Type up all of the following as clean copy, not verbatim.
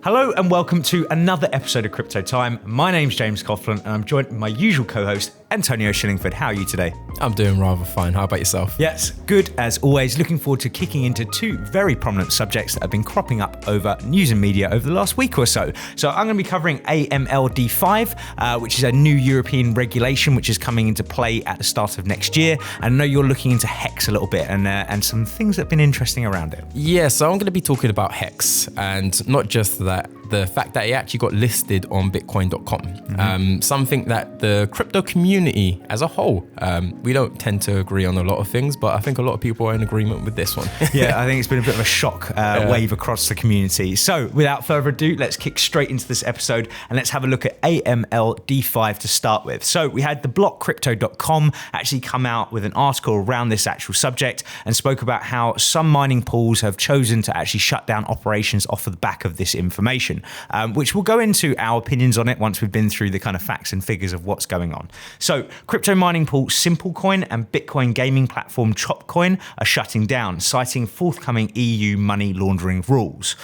Hello and welcome to another episode of CryptoTime. My name's James Coughlan and I'm joined by my usual co-host, Antonio Shillingford. How are you today? I'm doing rather fine. How about yourself? Yes, good as always. Looking forward to kicking into two very prominent subjects that have been cropping up over news and media over the last week or so. So I'm going to be covering AMLD5, which is a new European regulation which is coming into play at the start of next year. And I know you're looking into HEX a little bit and some things that have been interesting around it. Yeah, so I'm going to be talking about HEX, and not just that, the fact that it actually got listed on Bitcoin.com. Something that the crypto community as a whole, we don't tend to agree on a lot of things, but I think a lot of people are in agreement with this one. Yeah, I think it's been a bit of a shock wave across the community. So without further ado, let's kick straight into this episode and let's have a look at AMLD5 to start with. So we had the blockcrypto.com actually come out with an article around this actual subject and spoke about how some mining pools have chosen to actually shut down operations off of the back of this information. Which we'll go into our opinions on it once we've been through the kind of facts and figures of what's going on. So crypto mining pool Simplecoin and Bitcoin gaming platform Chopcoin are shutting down, citing forthcoming EU money laundering rules.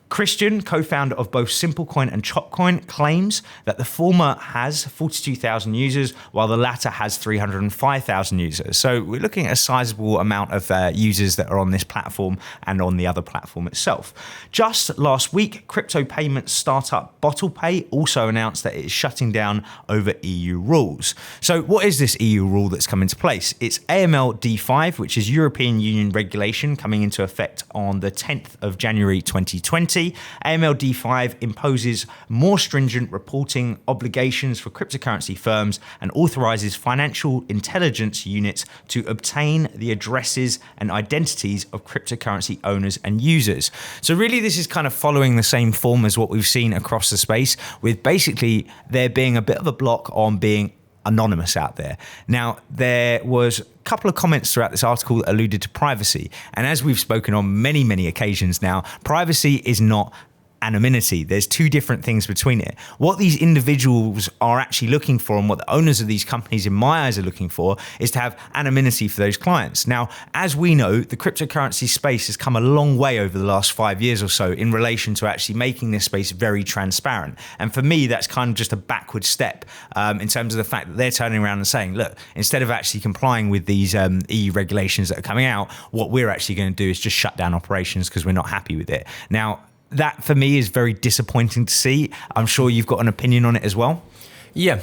Christian, co-founder of both Simplecoin and Chopcoin, claims that the former has 42,000 users while the latter has 305,000 users. So we're looking at a sizable amount of users that are on this platform and on the other platform itself. Just last week, crypto payment startup BottlePay also announced that it is shutting down over EU rules. So what is this EU rule that's come into place? It's AMLD5, which is European Union regulation coming into effect on the 10th of January 2020. AMLD5 imposes more stringent reporting obligations for cryptocurrency firms and authorises financial intelligence units to obtain the addresses and identities of cryptocurrency owners and users. So really this is kind of following the same form as what we've seen across the space, with basically there being a bit of a block on being anonymous out there. Now, there was a couple of comments throughout this article that alluded to privacy. And as we've spoken on many, many occasions now, privacy is not anonymity. There's two different things between it. What these individuals are actually looking for and what the owners of these companies in my eyes are looking for is to have anonymity for those clients. Now, as we know, the cryptocurrency space has come a long way over the last 5 years or so in relation to actually making this space very transparent. And for me, that's kind of just a backward step in terms of the fact that they're turning around and saying, look, instead of actually complying with these EU regulations that are coming out, what we're actually going to do is just shut down operations because we're not happy with it. Now, that for me is very disappointing to see. I'm sure you've got an opinion on it as well. Yeah.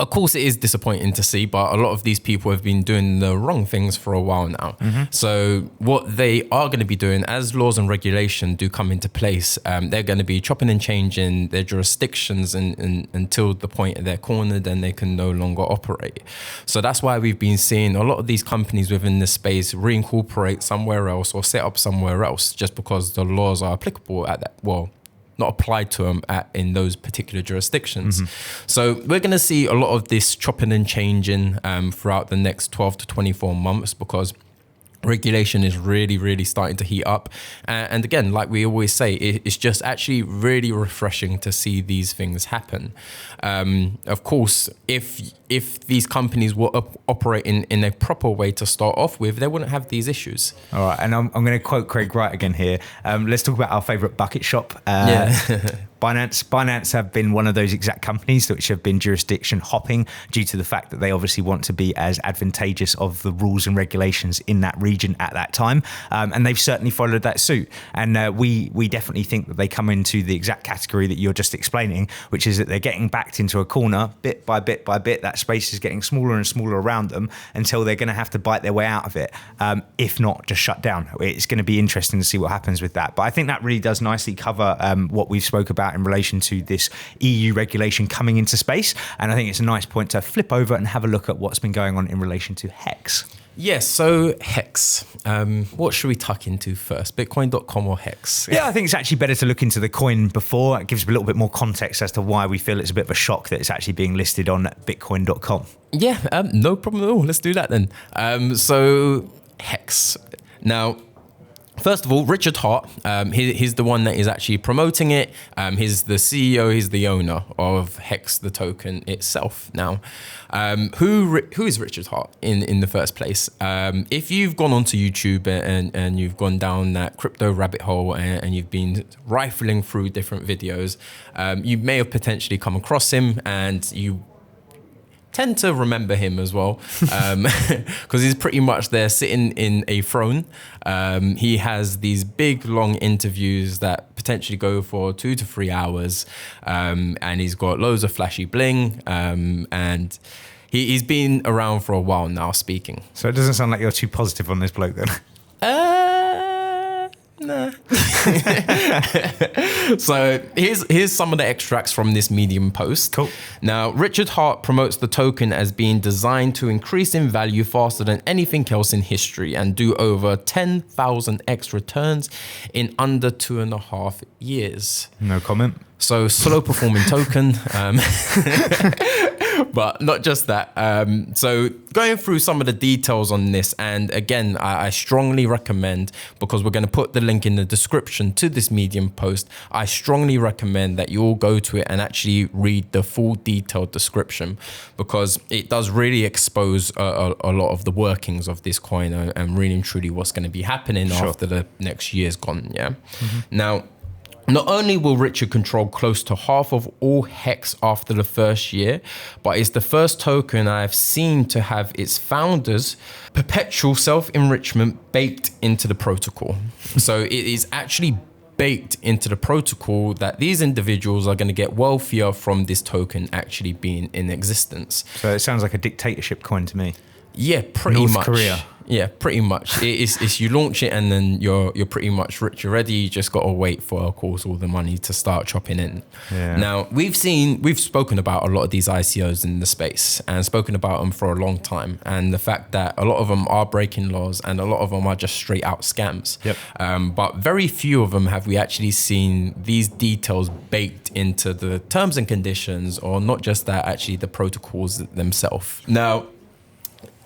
Of course, it is disappointing to see, but a lot of these people have been doing the wrong things for a while now. So what they are going to be doing as laws and regulation do come into place, they're going to be chopping and changing their jurisdictions until the point they're cornered and they can no longer operate. So that's why we've been seeing a lot of these companies within this space reincorporate somewhere else or set up somewhere else just because the laws are applicable at that, not applied to them in those particular jurisdictions. So we're going to see a lot of this chopping and changing throughout the next 12 to 24 months because regulation is really, really starting to heat up. And again, like we always say, it's just actually really refreshing to see these things happen. Of course, if these companies were operating in a proper way to start off with, they wouldn't have these issues. All right, and I'm going to quote Craig Wright again here. Let's talk about our favourite bucket shop. Binance have been one of those exact companies which have been jurisdiction hopping due to the fact that they obviously want to be as advantageous of the rules and regulations in that region at that time. And they've certainly followed that suit. And we definitely think that they come into the exact category that you're just explaining, which is that they're getting backed into a corner bit by bit by bit. That space is getting smaller and smaller around them until they're going to have to bite their way out of it. If not, just shut down. It's going to be interesting to see what happens with that. But I think that really does nicely cover what we've spoke about in relation to this EU regulation coming into space. And I think it's a nice point to flip over and have a look at what's been going on in relation to HEX. Yes, so HEX. What should we tuck into first? Bitcoin.com or HEX? Yeah, I think it's actually better to look into the coin before. It gives a little bit more context as to why we feel it's a bit of a shock that it's actually being listed on Bitcoin.com. Yeah, no problem at all. Let's do that then. So HEX. Now, First of all, Richard Hart, he's the one that is actually promoting it. He's the CEO, he's the owner of HEX, the token itself. Now, who is Richard Hart in the first place? If you've gone onto YouTube and you've gone down that crypto rabbit hole and you've been rifling through different videos, you may have potentially come across him, and you tend to remember him as well, because he's pretty much there sitting in a throne. He has these big long interviews that potentially go for 2 to 3 hours, and he's got loads of flashy bling, and he's been around for a while now speaking. So it doesn't sound like you're too positive on this bloke then. Nah. So here's some of the extracts from this Medium post. Cool. Now, Richard Hart promotes the token as being designed to increase in value faster than anything else in history and do over 10,000 X returns in under 2.5 years. No comment. So slow performing token. But not just that. So going through some of the details on this, and again, I strongly recommend, because we're going to put the link in the description to this Medium post, I strongly recommend that you all go to it and actually read the full detailed description, because it does really expose a lot of the workings of this coin and really and truly what's going to be happening after the next year's gone. Yeah. Now, not only will Richard control close to half of all HEX after the first year, but it's the first token I've seen to have its founders' perpetual self-enrichment baked into the protocol. So it is actually baked into the protocol that these individuals are going to get wealthier from this token actually being in existence. So it sounds like a dictatorship coin to me. Yeah, pretty North much. Korea. Yeah, pretty much. It's you launch it and then you're pretty much rich already. You just got to wait for, of course, all the money to start chopping in. Yeah. Now, we've spoken about a lot of these ICOs in the space and spoken about them for a long time. And the fact that a lot of them are breaking laws and a lot of them are just straight out scams. Yep. But very few of them have we actually seen these details baked into the terms and conditions, or not just that, actually the protocols themselves. Now,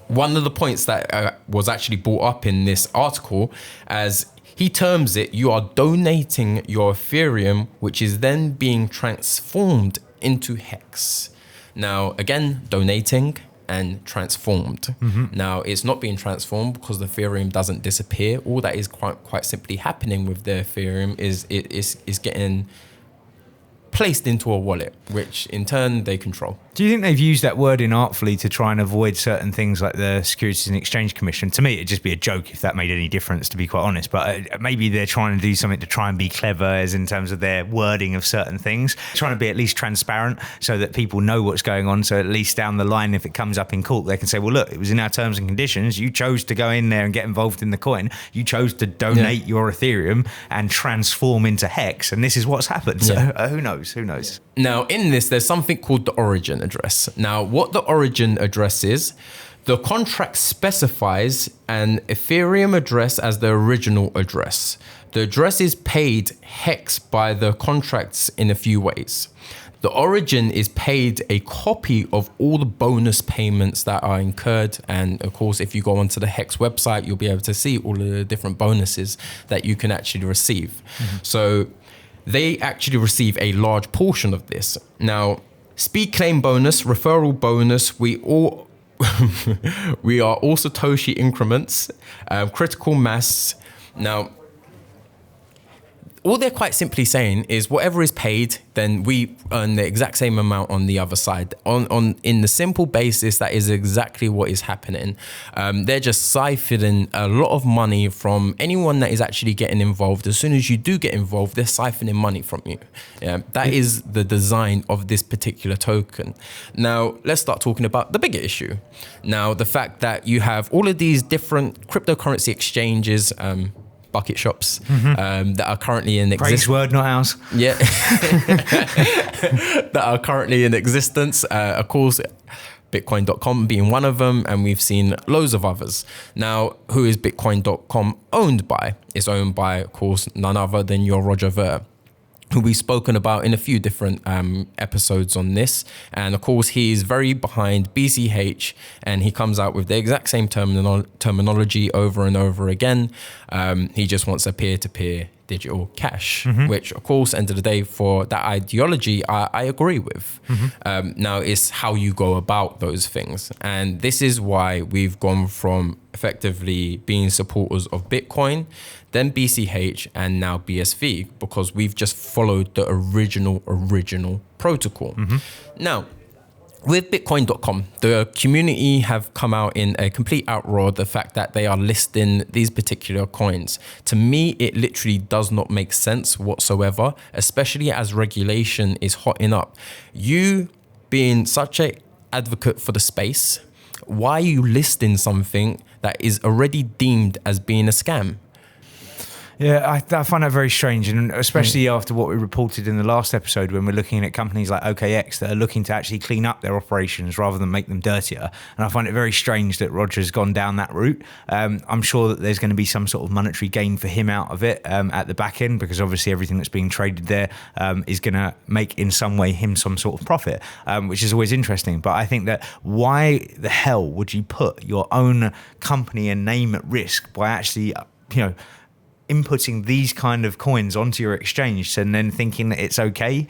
one of the points that was actually brought up in this article, as he terms it, you are donating your Ethereum, which is then being transformed into HEX. Now, again, donating and transformed. Now, it's not being transformed because the Ethereum doesn't disappear. All that is quite simply happening with the Ethereum is it is getting placed into a wallet, which in turn they control. Do you think they've used that wording artfully to try and avoid certain things like the Securities and Exchange Commission? To me, it'd just be a joke if that made any difference, to be quite honest. But maybe they're trying to do something to try and be clever, as in terms of their wording of certain things, trying to be at least transparent so that people know what's going on. So at least down the line, if it comes up in court, they can say, well, look, it was in our terms and conditions. You chose to go in there and get involved in the coin. You chose to donate your Ethereum and transform into HEX. And this is what's happened. So who knows? Who knows? Now, in this, there's something called the origin address. Now, what the origin address is, the contract specifies an Ethereum address as the original address. The address is paid HEX by the contracts in a few ways. The origin is paid a copy of all the bonus payments that are incurred. And of course, if you go onto the HEX website, you'll be able to see all of the different bonuses that you can actually receive. So they actually receive a large portion of this. Now, speed claim bonus, referral bonus, we are all Satoshi increments, critical mass. Now, all they're quite simply saying is whatever is paid, then we earn the exact same amount on the other side. In the simple basis, that is exactly what is happening. They're just siphoning a lot of money from anyone that is actually getting involved. As soon as you do get involved, they're siphoning money from you. Yeah, that is the design of this particular token. Now, let's start talking about the bigger issue. Now, the fact that you have all of these different cryptocurrency exchanges, bucket shops that are currently in existence. Praise word, not ours. Yeah. That are currently in existence. Of course, Bitcoin.com being one of them, and we've seen loads of others. Now, who is Bitcoin.com owned by? It's owned by, of course, none other than your Roger Ver. who we've spoken about in a few different episodes on this. And of course, he is very behind BCH, and he comes out with the exact same terminology over and over again. He just wants a peer-to-peer digital cash, which of course, end of the day, for that ideology, I agree with. Now, it's how you go about those things. And this is why we've gone from effectively being supporters of Bitcoin, then BCH, and now BSV, because we've just followed the original protocol. Now, with Bitcoin.com, the community have come out in a complete outroar, the fact that they are listing these particular coins. To me, it literally does not make sense whatsoever, especially as regulation is hotting up. You being such an advocate for the space, why are you listing something that is already deemed as being a scam? Yeah, I find that very strange, and especially after what we reported in the last episode when we're looking at companies like OKX that are looking to actually clean up their operations rather than make them dirtier. And I find it very strange that Roger's gone down that route. I'm sure that there's going to be some sort of monetary gain for him out of it at the back end, because obviously everything that's being traded there is going to make in some way him some sort of profit, which is always interesting. But I think that why the hell would you put your own company and name at risk by actually, inputting these kind of coins onto your exchange and then thinking that it's okay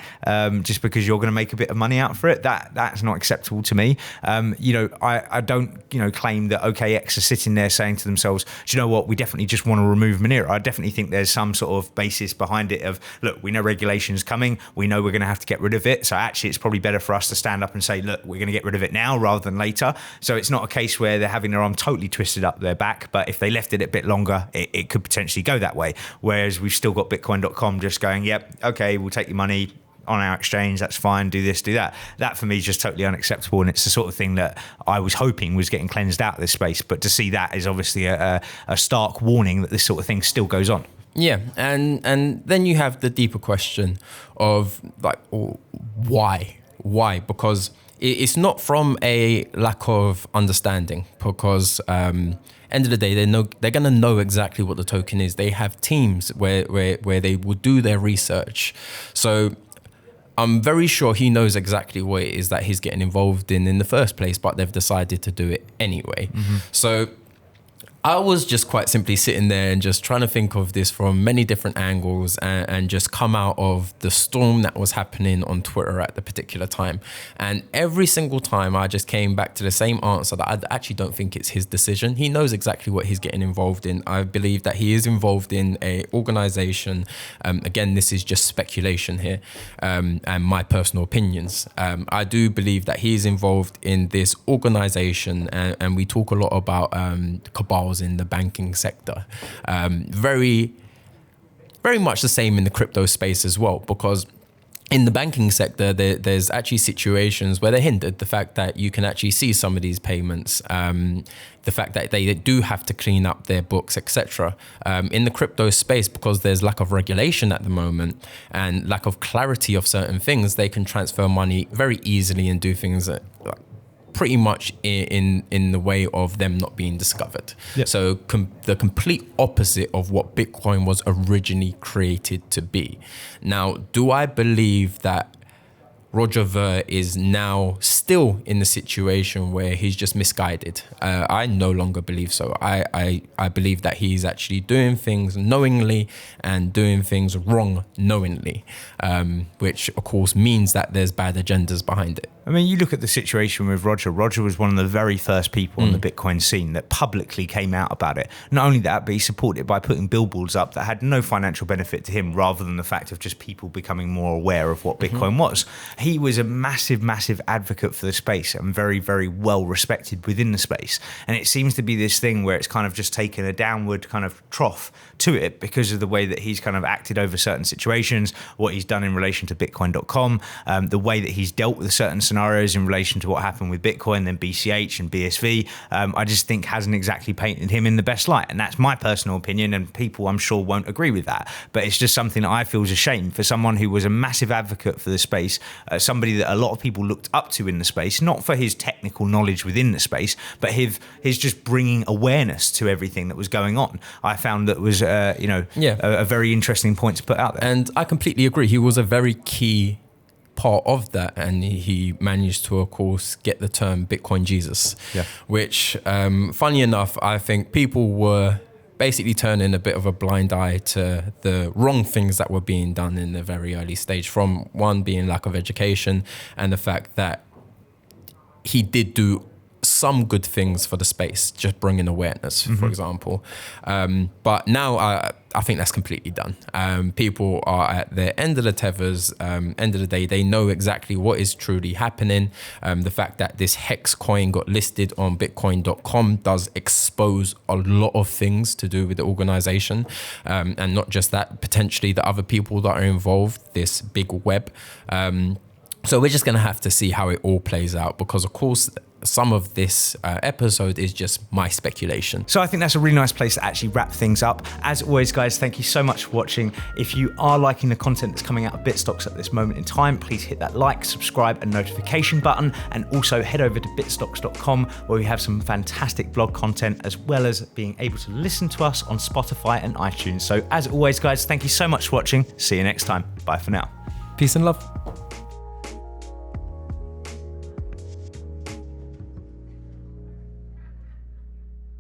just because you're going to make a bit of money out for it? That's not acceptable to me. I don't claim that OKX are sitting there saying to themselves, do you know what, we definitely just want to remove Monero. I definitely think there's some sort of basis behind it of, look, we know regulation is coming, we know we're going to have to get rid of it, so actually it's probably better for us to stand up and say, look, we're going to get rid of it now rather than later. So it's not a case where they're having their arm totally twisted up their back, but if they left it a bit longer, it could potentially go that way. Whereas we've still got Bitcoin.com just going, yep, okay, we'll take your money on our exchange, that's fine, do this, do that. That for me is just totally unacceptable, and it's the sort of thing that I was hoping was getting cleansed out of this space. But to see that is obviously a stark warning that this sort of thing still goes on. Yeah, and then you have the deeper question of like, why? Because it's not from a lack of understanding, because end of the day, they're going to know exactly what the token is. They have teams where they will do their research. So I'm very sure he knows exactly what it is that he's getting involved in the first place, but they've decided to do it anyway. So I was just quite simply sitting there and just trying to think of this from many different angles and just come out of the storm that was happening on Twitter at the particular time. And every single time I just came back to the same answer, that I actually don't think it's his decision. He knows exactly what he's getting involved in. I believe that he is involved in a organization. Again, this is just speculation here and my personal opinions. I do believe that he is involved in this organization, and we talk a lot about cabals in the banking sector. Very much the same in the crypto space as well, because in the banking sector, there's actually situations where they're hindered. The fact that you can actually see some of these payments, the fact that they do have to clean up their books, etc. In the crypto space, because there's lack of regulation at the moment and lack of clarity of certain things, they can transfer money very easily and do things that pretty much in the way of them not being discovered. Yep. So the complete opposite of what Bitcoin was originally created to be. Now, do I believe that Roger Ver is now still in the situation where he's just misguided? I no longer believe so. I believe that he's actually doing things knowingly and doing things wrong knowingly, which of course means that there's bad agendas behind it. I mean, you look at the situation with Roger. Roger was one of the very first people on the Bitcoin scene that publicly came out about it. Not only that, but he supported it by putting billboards up that had no financial benefit to him, rather than the fact of just people becoming more aware of what Bitcoin was. He was a massive, massive advocate for the space and very, very well respected within the space. And it seems to be this thing where it's kind of just taken a downward kind of trough to it because of the way that he's kind of acted over certain situations, what he's done in relation to Bitcoin.com, the way that he's dealt with certain scenarios in relation to what happened with Bitcoin, then BCH and BSV, I just think hasn't exactly painted him in the best light. And that's my personal opinion, and people I'm sure won't agree with that. But it's just something that I feel is a shame for someone who was a massive advocate for the space, somebody that a lot of people looked up to in the space, not for his technical knowledge within the space, but his just bringing awareness to everything that was going on. I found that was, a very interesting point to put out there. And I completely agree. He was a very key part of that, and he managed to, of course, get the term Bitcoin Jesus, which, funny enough, I think people were basically turning a bit of a blind eye to the wrong things that were being done in the very early stage, from one being lack of education and the fact that he did do some good things for the space, just bringing awareness, for example. But now I think that's completely done. People are at the end of the tethers, end of the day, they know exactly what is truly happening. The fact that this HEX coin got listed on bitcoin.com does expose a lot of things to do with the organization. And not just that, potentially the other people that are involved, this big web. So we're just going to have to see how it all plays out, because of course, some of this episode is just my speculation. So I think that's a really nice place to actually wrap things up. As always, guys, thank you so much for watching. If you are liking the content that's coming out of Bitstocks at this moment in time, please hit that like, subscribe and notification button, and also head over to bitstocks.com, where we have some fantastic blog content, as well as being able to listen to us on Spotify and iTunes. So as always, guys, thank you so much for watching. See you next time. Bye for now. Peace and love.